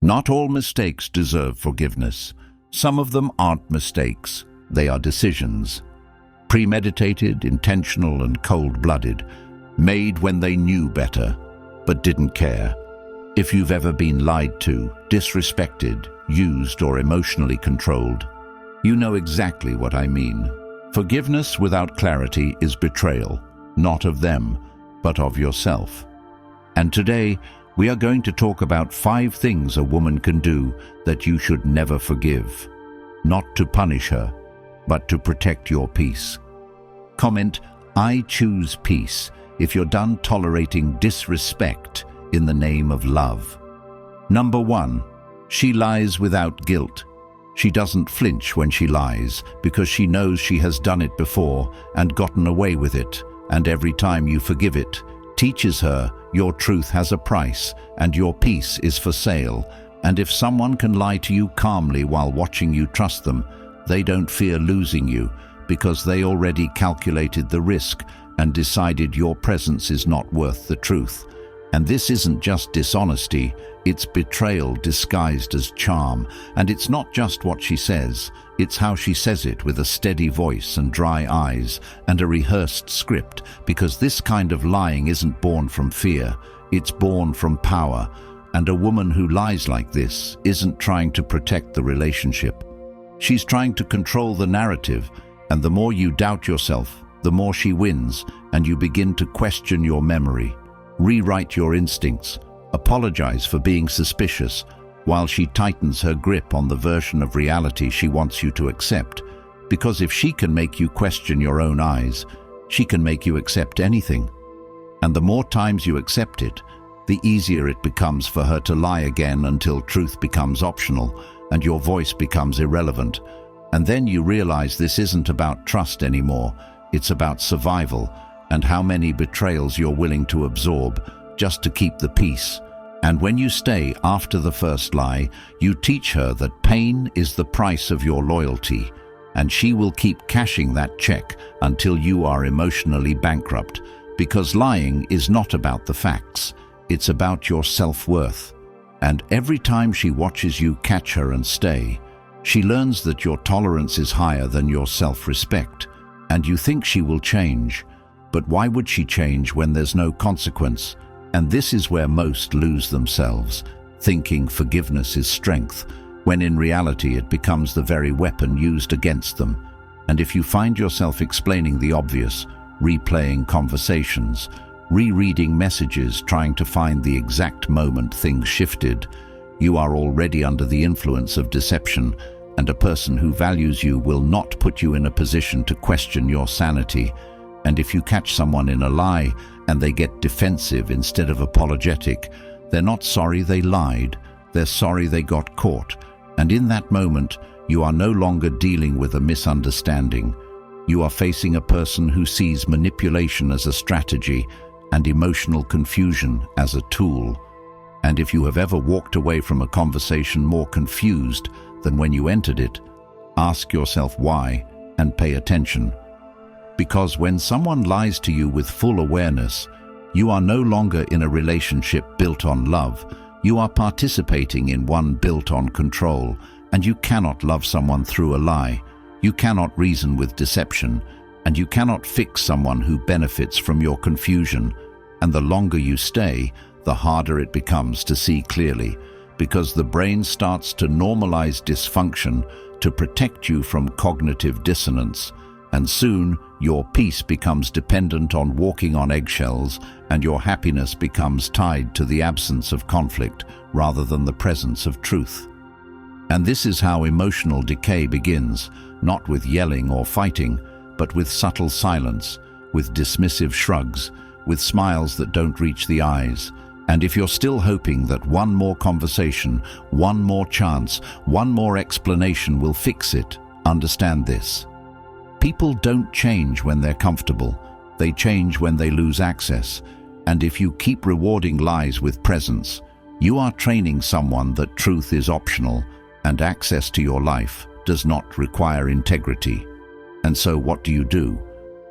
Not all mistakes deserve forgiveness. Some of them aren't mistakes, they are decisions. Premeditated, intentional, and cold-blooded, made when they knew better, but didn't care. If you've ever been lied to, disrespected, used, or emotionally controlled, you know exactly what I mean. Forgiveness without clarity is betrayal, not of them, but of yourself. And today, we are going to talk about 5 things a woman can do that you should never forgive. Not to punish her, but to protect your peace. Comment, "I choose peace," if you're done tolerating disrespect in the name of love. Number 1. She lies without guilt. She doesn't flinch when she lies because she knows she has done it before and gotten away with it, and every time you forgive it, teaches her your truth has a price and your peace is for sale. And if someone can lie to you calmly while watching you trust them, they don't fear losing you because they already calculated the risk and decided your presence is not worth the truth. And this isn't just dishonesty, it's betrayal disguised as charm. And it's not just what she says, it's how she says it, with a steady voice and dry eyes and a rehearsed script, because this kind of lying isn't born from fear, it's born from power. And a woman who lies like this isn't trying to protect the relationship. She's trying to control the narrative, and the more you doubt yourself, the more she wins, and you begin to question your memory. Rewrite your instincts, apologize for being suspicious, while she tightens her grip on the version of reality she wants you to accept. Because if she can make you question your own eyes, she can make you accept anything. And the more times you accept it, the easier it becomes for her to lie again until truth becomes optional and your voice becomes irrelevant. And then you realize this isn't about trust anymore, it's about survival and how many betrayals you're willing to absorb just to keep the peace. And when you stay after the first lie, you teach her that pain is the price of your loyalty, and she will keep cashing that check until you are emotionally bankrupt, because lying is not about the facts, it's about your self-worth. And every time she watches you catch her and stay, she learns that your tolerance is higher than your self-respect, and you think she will change. But why would she change when there's no consequence? And this is where most lose themselves, thinking forgiveness is strength, when in reality it becomes the very weapon used against them. And if you find yourself explaining the obvious, replaying conversations, rereading messages, trying to find the exact moment things shifted, you are already under the influence of deception, and a person who values you will not put you in a position to question your sanity. And if you catch someone in a lie and they get defensive instead of apologetic, they're not sorry they lied, they're sorry they got caught. And in that moment, you are no longer dealing with a misunderstanding. You are facing a person who sees manipulation as a strategy and emotional confusion as a tool. And if you have ever walked away from a conversation more confused than when you entered it, ask yourself why and pay attention. Because when someone lies to you with full awareness, you are no longer in a relationship built on love. You are participating in one built on control, and you cannot love someone through a lie. You cannot reason with deception, and you cannot fix someone who benefits from your confusion. And the longer you stay, the harder it becomes to see clearly, because the brain starts to normalize dysfunction to protect you from cognitive dissonance. And soon, your peace becomes dependent on walking on eggshells, and your happiness becomes tied to the absence of conflict rather than the presence of truth. And this is how emotional decay begins, not with yelling or fighting, but with subtle silence, with dismissive shrugs, with smiles that don't reach the eyes. And if you're still hoping that one more conversation, one more chance, one more explanation will fix it, understand this. People don't change when they're comfortable. They change when they lose access. And if you keep rewarding lies with presence, you are training someone that truth is optional and access to your life does not require integrity. And so what do?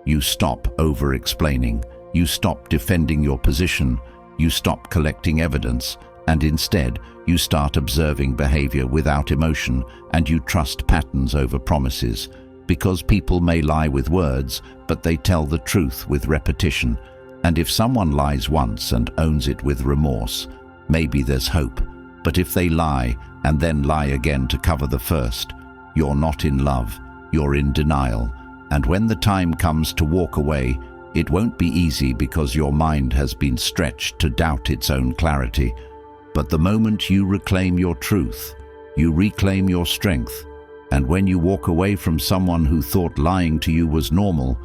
You stop over-explaining. You stop defending your position. You stop collecting evidence, and instead you start observing behavior without emotion and you trust patterns over promises, because people may lie with words, but they tell the truth with repetition. And if someone lies once and owns it with remorse, maybe there's hope. But if they lie and then lie again to cover the first, you're not in love, you're in denial. And when the time comes to walk away, it won't be easy because your mind has been stretched to doubt its own clarity. But the moment you reclaim your truth, you reclaim your strength. And when you walk away from someone who thought lying to you was normal,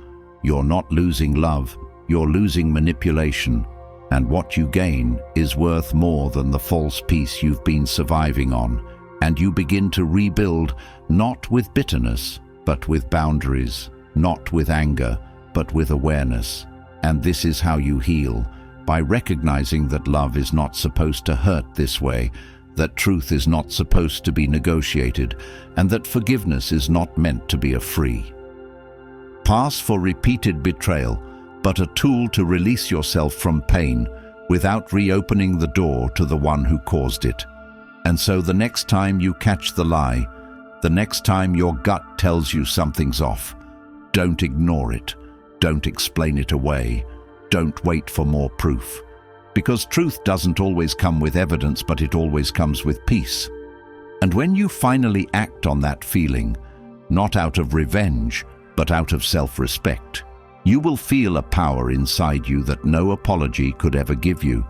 you're not losing love, you're losing manipulation. And what you gain is worth more than the false peace you've been surviving on. And you begin to rebuild, not with bitterness, but with boundaries, not with anger, but with awareness. And this is how you heal, by recognizing that love is not supposed to hurt this way, that truth is not supposed to be negotiated, and that forgiveness is not meant to be a free pass for repeated betrayal, but a tool to release yourself from pain without reopening the door to the one who caused it. And so the next time you catch the lie, the next time your gut tells you something's off, don't ignore it. Don't explain it away. Don't wait for more proof. Because truth doesn't always come with evidence, but it always comes with peace. And when you finally act on that feeling, not out of revenge, but out of self-respect, you will feel a power inside you that no apology could ever give you.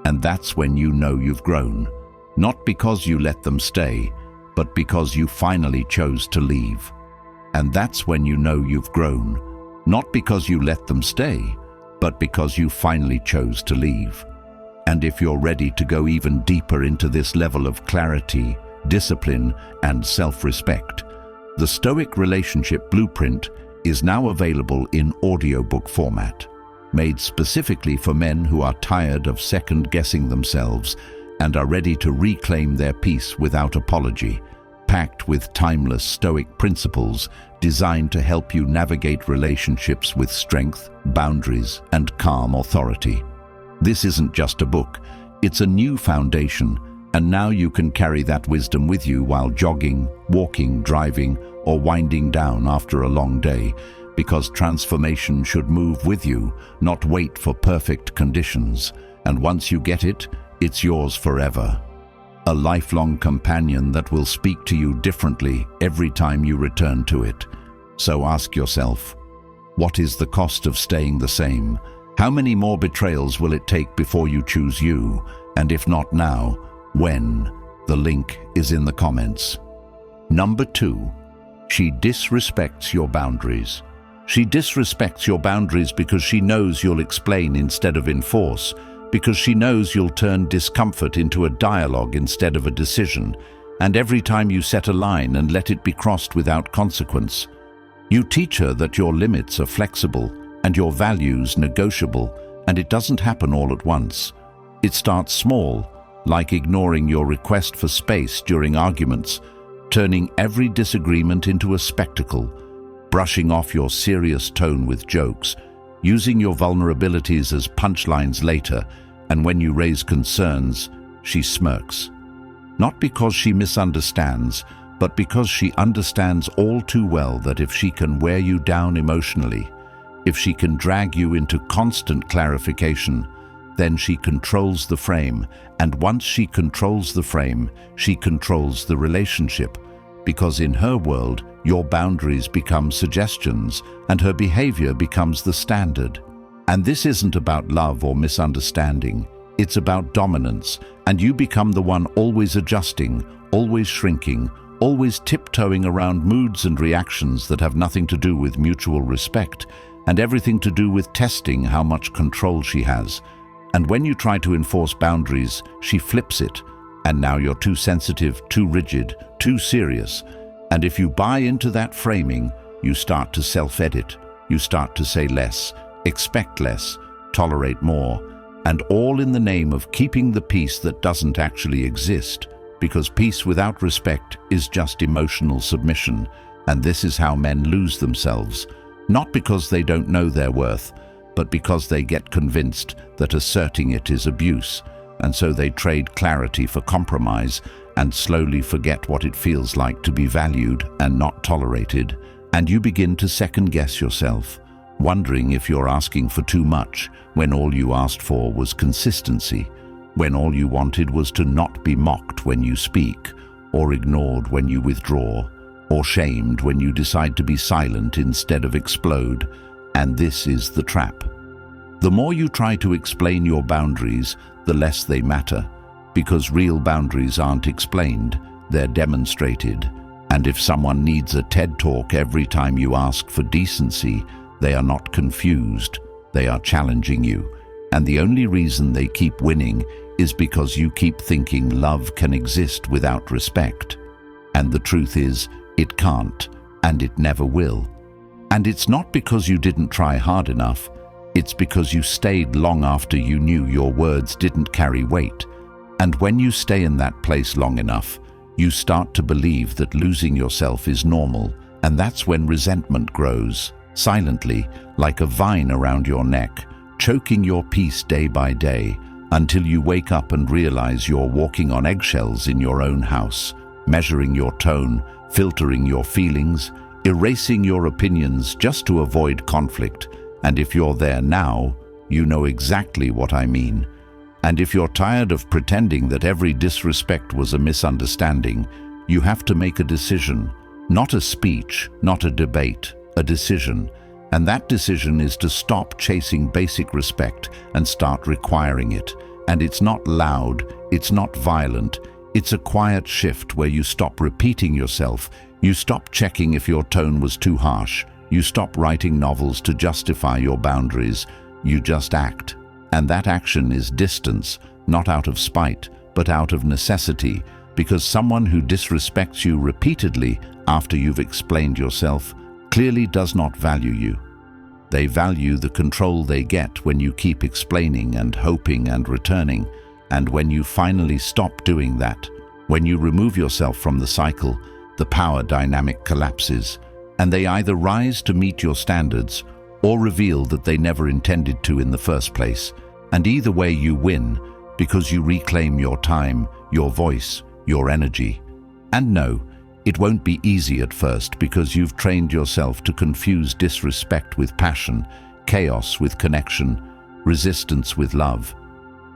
And that's when you know you've grown. Not because you let them stay, but because you finally chose to leave. And that's when you know you've grown. Not because you let them stay, but because you finally chose to leave. And if you're ready to go even deeper into this level of clarity, discipline, and self-respect, the Stoic Relationship Blueprint is now available in audiobook format, made specifically for men who are tired of second-guessing themselves and are ready to reclaim their peace without apology, packed with timeless Stoic principles designed to help you navigate relationships with strength, boundaries, and calm authority. This isn't just a book, it's a new foundation, and now you can carry that wisdom with you while jogging, walking, driving, or winding down after a long day, because transformation should move with you, not wait for perfect conditions. And once you get it, it's yours forever. A lifelong companion that will speak to you differently every time you return to it. So ask yourself, what is the cost of staying the same? How many more betrayals will it take before you choose you? And if not now, when? The link is in the comments. Number 2, she disrespects your boundaries. She disrespects your boundaries because she knows you'll explain instead of enforce, because she knows you'll turn discomfort into a dialogue instead of a decision, and every time you set a line and let it be crossed without consequence, you teach her that your limits are flexible and your values negotiable, and it doesn't happen all at once. It starts small, like ignoring your request for space during arguments, turning every disagreement into a spectacle, brushing off your serious tone with jokes, using your vulnerabilities as punchlines later, and when you raise concerns, she smirks. Not because she misunderstands, but because she understands all too well that if she can wear you down emotionally, if she can drag you into constant clarification, then she controls the frame, and once she controls the frame, she controls the relationship, because in her world, your boundaries become suggestions, and her behavior becomes the standard. And this isn't about love or misunderstanding, it's about dominance, and you become the one always adjusting, always shrinking, always tiptoeing around moods and reactions that have nothing to do with mutual respect, and everything to do with testing how much control she has. And when you try to enforce boundaries, she flips it, and now you're too sensitive, too rigid, too serious. And if you buy into that framing, you start to self-edit, you start to say less, expect less, tolerate more, and all in the name of keeping the peace that doesn't actually exist, because peace without respect is just emotional submission, and this is how men lose themselves, not because they don't know their worth, but because they get convinced that asserting it is abuse, and so they trade clarity for compromise and slowly forget what it feels like to be valued and not tolerated. And you begin to second-guess yourself, wondering if you're asking for too much when all you asked for was consistency, when all you wanted was to not be mocked when you speak, or ignored when you withdraw, or shamed when you decide to be silent instead of explode. And this is the trap. The more you try to explain your boundaries, the less they matter, because real boundaries aren't explained, they're demonstrated. And if someone needs a TED Talk every time you ask for decency, they are not confused, they are challenging you. And the only reason they keep winning is because you keep thinking love can exist without respect. And the truth is, it can't, and it never will. And it's not because you didn't try hard enough, it's because you stayed long after you knew your words didn't carry weight. And when you stay in that place long enough, you start to believe that losing yourself is normal, and that's when resentment grows, silently, like a vine around your neck, choking your peace day by day, until you wake up and realize you're walking on eggshells in your own house, measuring your tone, filtering your feelings, erasing your opinions just to avoid conflict. And if you're there now, you know exactly what I mean. And if you're tired of pretending that every disrespect was a misunderstanding, you have to make a decision, not a speech, not a debate, a decision. And that decision is to stop chasing basic respect and start requiring it. And it's not loud, it's not violent, it's a quiet shift where you stop repeating yourself, you stop checking if your tone was too harsh, you stop writing novels to justify your boundaries, you just act. And that action is distance, not out of spite, but out of necessity, because someone who disrespects you repeatedly after you've explained yourself clearly does not value you. They value the control they get when you keep explaining and hoping and returning. And when you finally stop doing that, when you remove yourself from the cycle, the power dynamic collapses, and they either rise to meet your standards or reveal that they never intended to in the first place. And either way you win, because you reclaim your time, your voice, your energy. And no, it won't be easy at first, because you've trained yourself to confuse disrespect with passion, chaos with connection, resistance with love.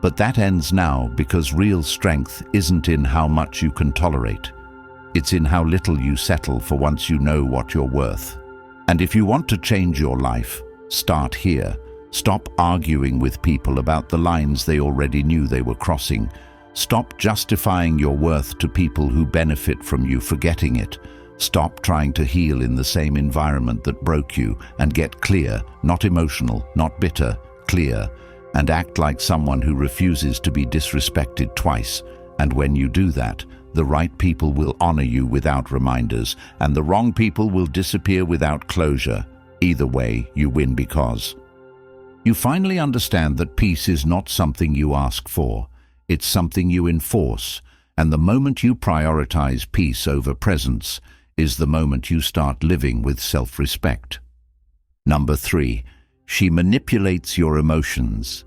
But that ends now, because real strength isn't in how much you can tolerate. It's in how little you settle for once you know what you're worth. And if you want to change your life, start here. Stop arguing with people about the lines they already knew they were crossing. Stop justifying your worth to people who benefit from you forgetting it. Stop trying to heal in the same environment that broke you, and get clear, not emotional, not bitter, clear, and act like someone who refuses to be disrespected twice. And when you do that, the right people will honor you without reminders, and the wrong people will disappear without closure. Either way, you win, because you finally understand that peace is not something you ask for. It's something you enforce, and the moment you prioritize peace over presence is the moment you start living with self-respect. Number 3, she manipulates your emotions.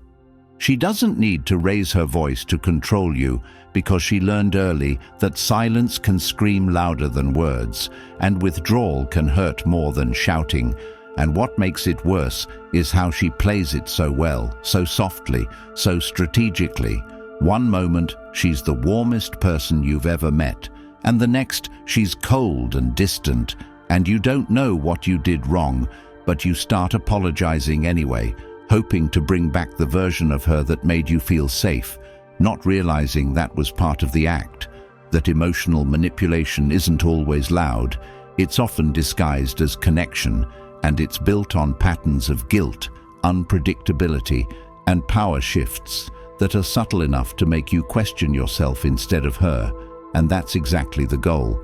She doesn't need to raise her voice to control you, because she learned early that silence can scream louder than words, and withdrawal can hurt more than shouting. And what makes it worse is how she plays it so well, so softly, so strategically. One moment, she's the warmest person you've ever met, and the next, she's cold and distant, and you don't know what you did wrong, but you start apologizing anyway, hoping to bring back the version of her that made you feel safe, not realizing that was part of the act, that emotional manipulation isn't always loud, it's often disguised as connection, and it's built on patterns of guilt, unpredictability, and power shifts that are subtle enough to make you question yourself instead of her. And that's exactly the goal.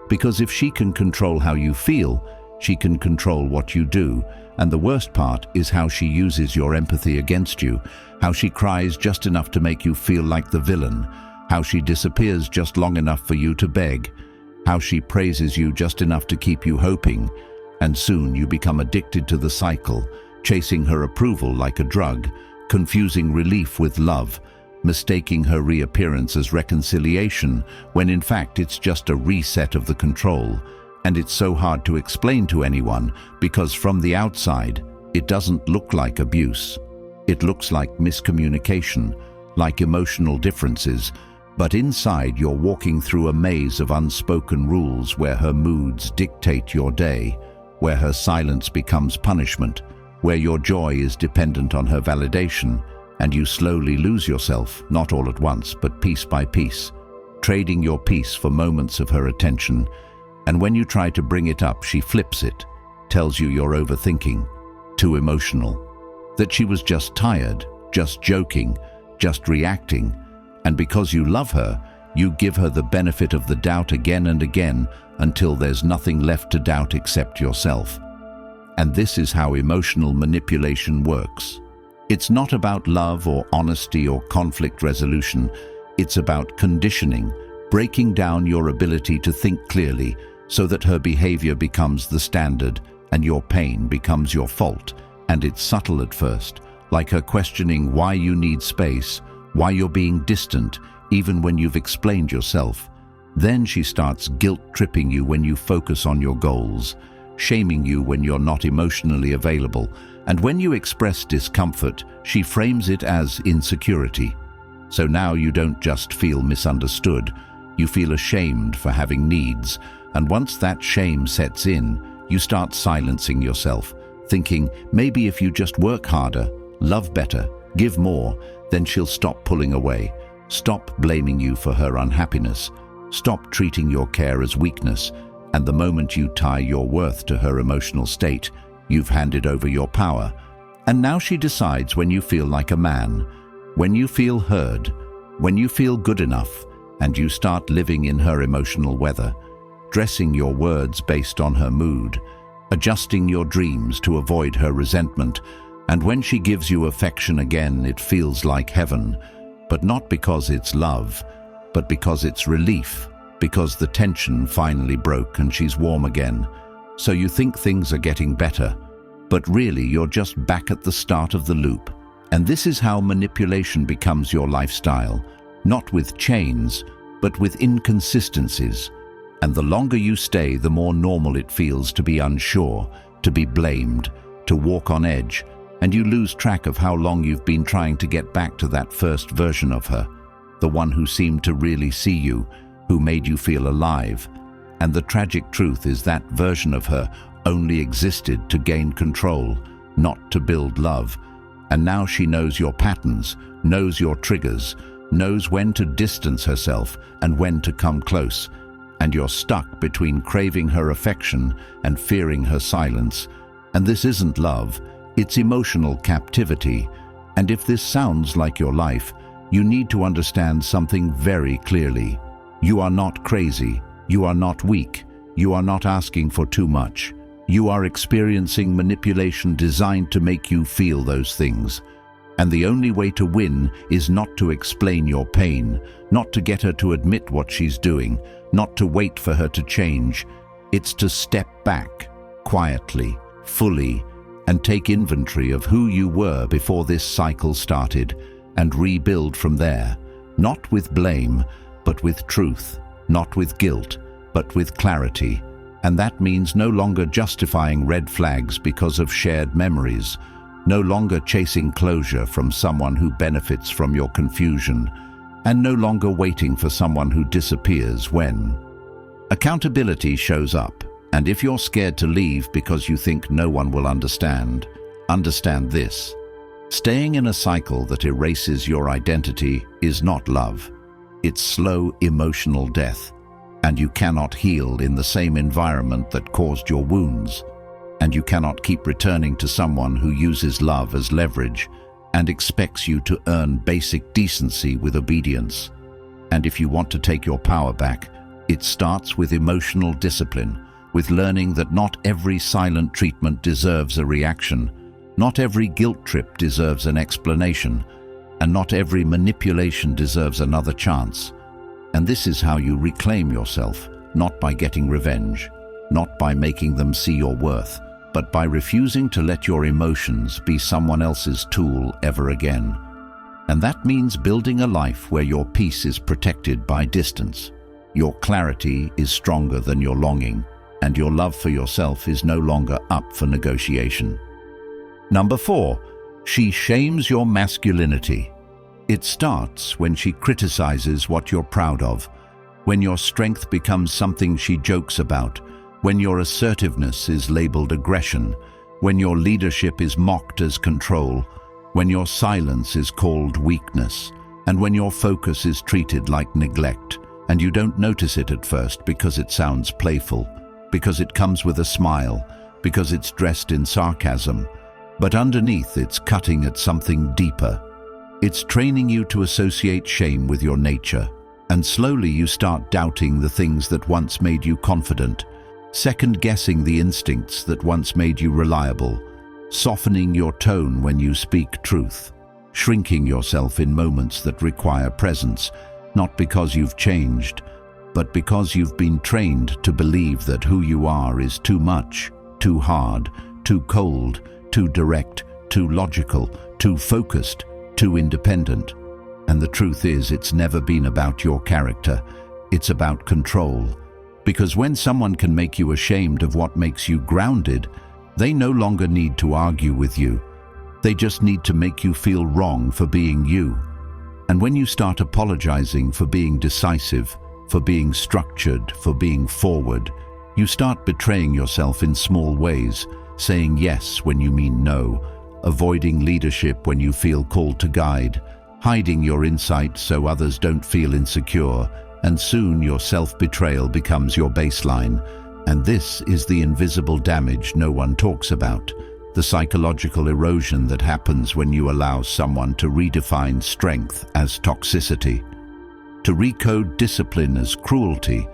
Because if she can control how you feel, she can control what you do. And the worst part is how she uses your empathy against you, how she cries just enough to make you feel like the villain, how she disappears just long enough for you to beg, how she praises you just enough to keep you hoping. And soon you become addicted to the cycle, chasing her approval like a drug, confusing relief with love, mistaking her reappearance as reconciliation when in fact it's just a reset of the control. And it's so hard to explain to anyone because from the outside, it doesn't look like abuse. It looks like miscommunication, like emotional differences, but inside you're walking through a maze of unspoken rules where her moods dictate your day, where her silence becomes punishment, where your joy is dependent on her validation, and you slowly lose yourself, not all at once, but piece by piece, trading your peace for moments of her attention. And when you try to bring it up, she flips it, tells you you're overthinking, too emotional, that she was just tired, just joking, just reacting. And because you love her, you give her the benefit of the doubt again and again until there's nothing left to doubt except yourself. And this is how emotional manipulation works. It's not about love or honesty or conflict resolution. It's about conditioning, breaking down your ability to think clearly so that her behavior becomes the standard and your pain becomes your fault. And it's subtle at first, like her questioning why you need space, why you're being distant, even when you've explained yourself. Then she starts guilt-tripping you when you focus on your goals, shaming you when you're not emotionally available, and when you express discomfort, she frames it as insecurity. So now you don't just feel misunderstood, you feel ashamed for having needs, and once that shame sets in, you start silencing yourself, thinking maybe if you just work harder, love better, give more, then she'll stop pulling away, stop blaming you for her unhappiness, stop treating your care as weakness, and the moment you tie your worth to her emotional state, you've handed over your power. And now she decides when you feel like a man, when you feel heard, when you feel good enough, and you start living in her emotional weather, dressing your words based on her mood, adjusting your dreams to avoid her resentment. And when she gives you affection again, it feels like heaven, but not because it's love, but because it's relief, because the tension finally broke and she's warm again. So you think things are getting better, but really you're just back at the start of the loop. And this is how manipulation becomes your lifestyle, not with chains, but with inconsistencies. And the longer you stay, the more normal it feels to be unsure, to be blamed, to walk on edge, and you lose track of how long you've been trying to get back to that first version of her, the one who seemed to really see you, who made you feel alive. And the tragic truth is that version of her only existed to gain control, not to build love. And now she knows your patterns, knows your triggers, knows when to distance herself and when to come close. And you're stuck between craving her affection and fearing her silence. And this isn't love, it's emotional captivity. And if this sounds like your life, you need to understand something very clearly. You are not crazy, you are not weak, you are not asking for too much. You are experiencing manipulation designed to make you feel those things. And the only way to win is not to explain your pain, not to get her to admit what she's doing, not to wait for her to change. It's to step back, quietly, fully, and take inventory of who you were before this cycle started, and rebuild from there, not with blame, but with truth, not with guilt, but with clarity. And that means no longer justifying red flags because of shared memories, no longer chasing closure from someone who benefits from your confusion, and no longer waiting for someone who disappears when accountability shows up. And if you're scared to leave because you think no one will understand this. Staying in a cycle that erases your identity is not love. It's slow emotional death, and you cannot heal in the same environment that caused your wounds. And you cannot keep returning to someone who uses love as leverage and expects you to earn basic decency with obedience. And if you want to take your power back, it starts with emotional discipline, with learning that not every silent treatment deserves a reaction, not every guilt trip deserves an explanation, and not every manipulation deserves another chance. And this is how you reclaim yourself, not by getting revenge, not by making them see your worth, but by refusing to let your emotions be someone else's tool ever again. And that means building a life where your peace is protected by distance. Your clarity is stronger than your longing, and your love for yourself is no longer up for negotiation. Number 4, she shames your masculinity. It starts when she criticizes what you're proud of, when your strength becomes something she jokes about, when your assertiveness is labeled aggression, when your leadership is mocked as control, when your silence is called weakness, and when your focus is treated like neglect, and you don't notice it at first because it sounds playful, because it comes with a smile, because it's dressed in sarcasm, but underneath it's cutting at something deeper. It's training you to associate shame with your nature, and slowly you start doubting the things that once made you confident, second-guessing the instincts that once made you reliable, softening your tone when you speak truth, shrinking yourself in moments that require presence, not because you've changed, but because you've been trained to believe that who you are is too much, too hard, too cold, too direct, too logical, too focused, too independent. And the truth is, it's never been about your character. It's about control. Because when someone can make you ashamed of what makes you grounded, they no longer need to argue with you. They just need to make you feel wrong for being you. And when you start apologizing for being decisive, for being structured, for being forward, you start betraying yourself in small ways, saying yes when you mean no, avoiding leadership when you feel called to guide, hiding your insight so others don't feel insecure, and soon your self-betrayal becomes your baseline. And this is the invisible damage no one talks about, the psychological erosion that happens when you allow someone to redefine strength as toxicity, to recode discipline as cruelty,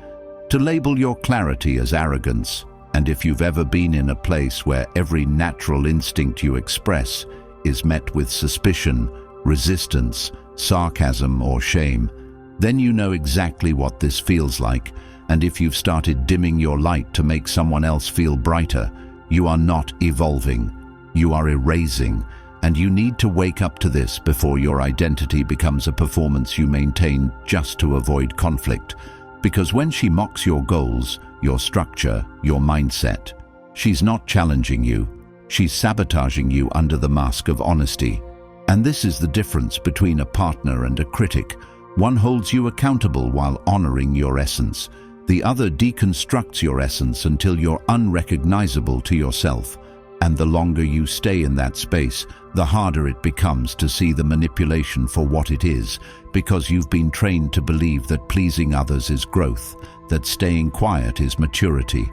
to label your clarity as arrogance. And if you've ever been in a place where every natural instinct you express is met with suspicion, resistance, sarcasm, or shame, then you know exactly what this feels like. And if you've started dimming your light to make someone else feel brighter, you are not evolving, you are erasing, and you need to wake up to this before your identity becomes a performance you maintain just to avoid conflict. Because when she mocks your goals, your structure, your mindset, she's not challenging you, she's sabotaging you under the mask of honesty. And this is the difference between a partner and a critic. One holds you accountable while honoring your essence. The other deconstructs your essence until you're unrecognizable to yourself. And the longer you stay in that space, the harder it becomes to see the manipulation for what it is, because you've been trained to believe that pleasing others is growth, that staying quiet is maturity,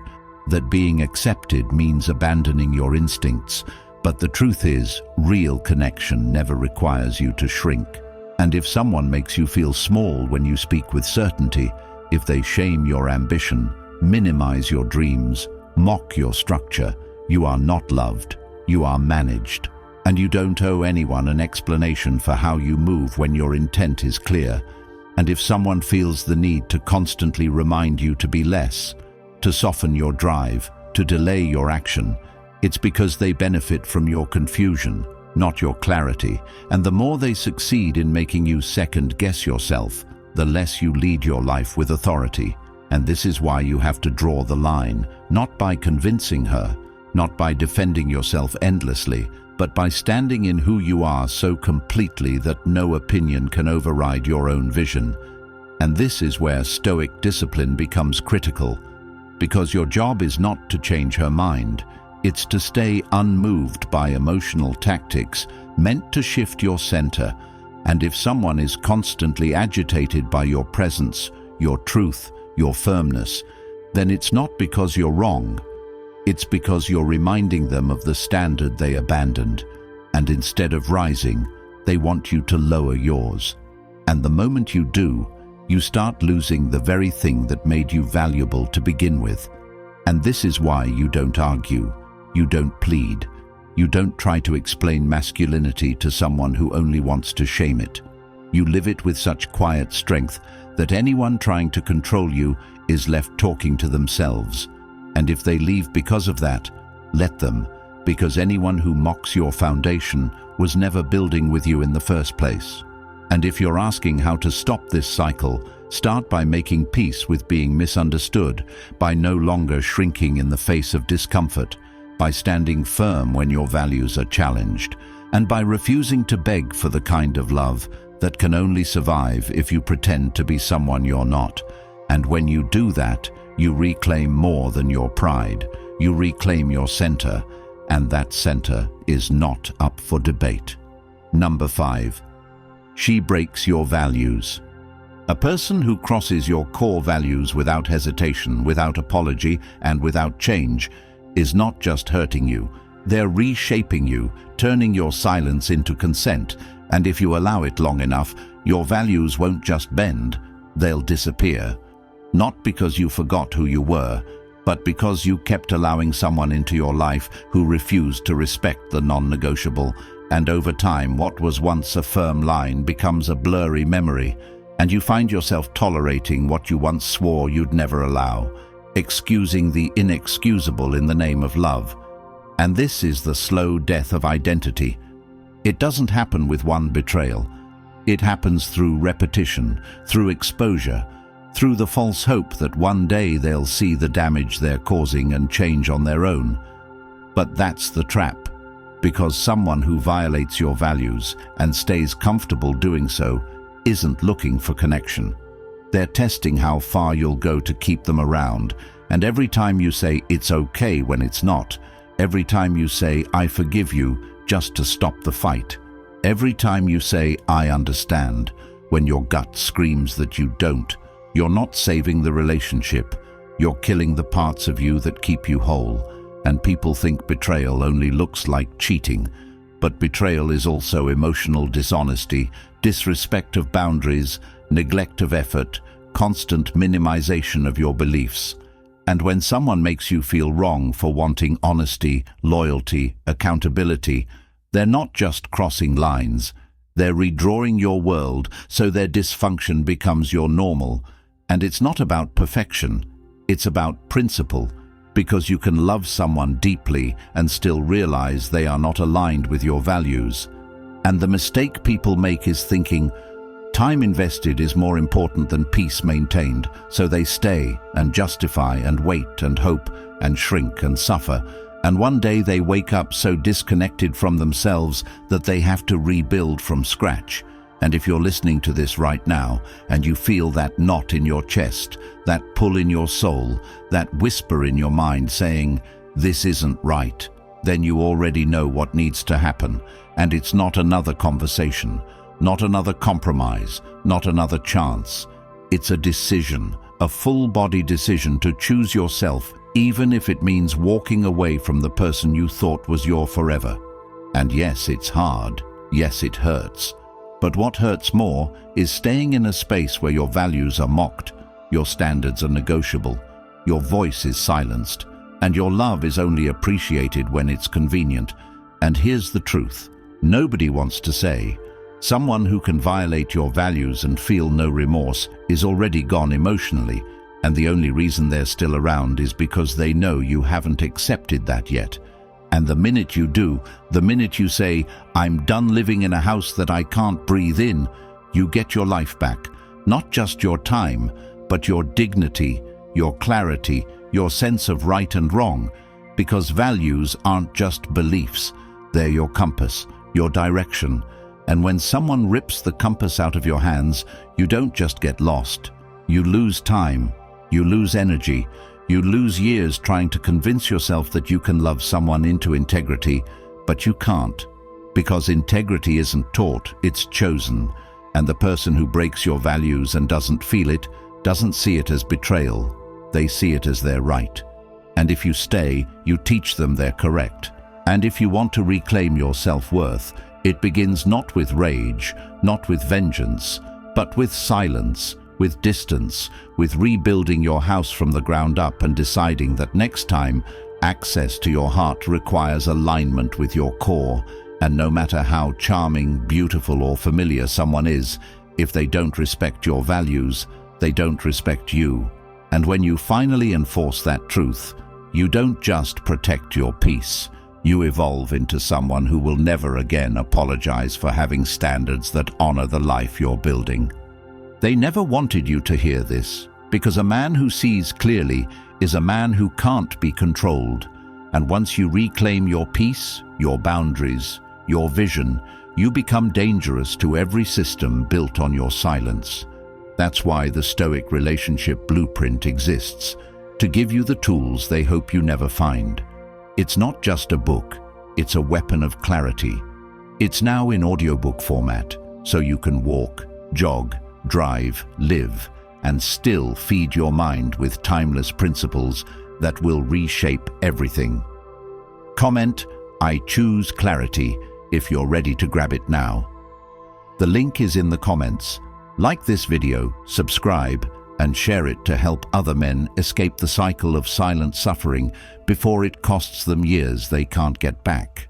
that being accepted means abandoning your instincts. But the truth is, real connection never requires you to shrink. And if someone makes you feel small when you speak with certainty, if they shame your ambition, minimize your dreams, mock your structure, you are not loved, you are managed. And you don't owe anyone an explanation for how you move when your intent is clear. And if someone feels the need to constantly remind you to be less, to soften your drive, to delay your action, it's because they benefit from your confusion, not your clarity. And the more they succeed in making you second-guess yourself, the less you lead your life with authority. And this is why you have to draw the line, not by convincing her, not by defending yourself endlessly, but by standing in who you are so completely that no opinion can override your own vision. And this is where Stoic discipline becomes critical, because your job is not to change her mind, it's to stay unmoved by emotional tactics meant to shift your center. And if someone is constantly agitated by your presence, your truth, your firmness, then it's not because you're wrong. It's because you're reminding them of the standard they abandoned. And instead of rising, they want you to lower yours. And the moment you do, you start losing the very thing that made you valuable to begin with. And this is why you don't argue, you don't plead, you don't try to explain masculinity to someone who only wants to shame it. You live it with such quiet strength that anyone trying to control you is left talking to themselves. And if they leave because of that, let them, because anyone who mocks your foundation was never building with you in the first place. And if you're asking how to stop this cycle, start by making peace with being misunderstood, by no longer shrinking in the face of discomfort, by standing firm when your values are challenged, and by refusing to beg for the kind of love that can only survive if you pretend to be someone you're not. And when you do that, you reclaim more than your pride. You reclaim your center, and that center is not up for debate. Number 5. She breaks your values. A person who crosses your core values without hesitation, without apology, and without change is not just hurting you. They're reshaping you, turning your silence into consent, and if you allow it long enough, your values won't just bend, they'll disappear. Not because you forgot who you were, but because you kept allowing someone into your life who refused to respect the non-negotiable, and over time what was once a firm line becomes a blurry memory, and you find yourself tolerating what you once swore you'd never allow, excusing the inexcusable in the name of love. And this is the slow death of identity. It doesn't happen with one betrayal. It happens through repetition, through exposure, through the false hope that one day they'll see the damage they're causing and change on their own. But that's the trap, because someone who violates your values and stays comfortable doing so isn't looking for connection. They're testing how far you'll go to keep them around, and every time you say it's okay when it's not, every time you say I forgive you just to stop the fight, every time you say I understand when your gut screams that you don't, you're not saving the relationship, you're killing the parts of you that keep you whole. And people think betrayal only looks like cheating, but betrayal is also emotional dishonesty, disrespect of boundaries, neglect of effort, constant minimization of your beliefs. And when someone makes you feel wrong for wanting honesty, loyalty, accountability, they're not just crossing lines, they're redrawing your world so their dysfunction becomes your normal. And it's not about perfection, it's about principle. Because you can love someone deeply and still realize they are not aligned with your values. And the mistake people make is thinking, time invested is more important than peace maintained, so they stay and justify and wait and hope and shrink and suffer. And one day they wake up so disconnected from themselves that they have to rebuild from scratch. And if you're listening to this right now and you feel that knot in your chest, that pull in your soul, that whisper in your mind saying, this isn't right, then you already know what needs to happen. And it's not another conversation, not another compromise, not another chance. It's a decision, a full-body decision to choose yourself, even if it means walking away from the person you thought was your forever. And yes, it's hard. Yes, it hurts. But what hurts more is staying in a space where your values are mocked, your standards are negotiable, your voice is silenced, and your love is only appreciated when it's convenient. And here's the truth. Nobody wants to say, someone who can violate your values and feel no remorse is already gone emotionally, and the only reason they're still around is because they know you haven't accepted that yet. And the minute you do, the minute you say, I'm done living in a house that I can't breathe in, you get your life back. Not just your time, but your dignity, your clarity, your sense of right and wrong. Because values aren't just beliefs, they're your compass, your direction. And when someone rips the compass out of your hands, you don't just get lost. You lose time, you lose energy, you lose years trying to convince yourself that you can love someone into integrity, but you can't. Because integrity isn't taught, it's chosen. And the person who breaks your values and doesn't feel it, doesn't see it as betrayal. They see it as their right. And if you stay, you teach them they're correct. And if you want to reclaim your self-worth, it begins not with rage, not with vengeance, but with silence, with distance, with rebuilding your house from the ground up and deciding that next time, access to your heart requires alignment with your core. And no matter how charming, beautiful, or familiar someone is, if they don't respect your values, they don't respect you. And when you finally enforce that truth, you don't just protect your peace, You evolve into someone who will never again apologize for having standards that honor the life you're building. They never wanted you to hear this, because a man who sees clearly is a man who can't be controlled. And once you reclaim your peace, your boundaries, your vision, you become dangerous to every system built on your silence. That's why the Stoic relationship blueprint exists, to give you the tools they hope you never find. It's not just a book, it's a weapon of clarity. It's now in audiobook format, so you can walk, jog, drive, live, and still feed your mind with timeless principles that will reshape everything. Comment, "I choose clarity," if you're ready to grab it now. The link is in the comments. Like this video, subscribe, and share it to help other men escape the cycle of silent suffering before it costs them years they can't get back.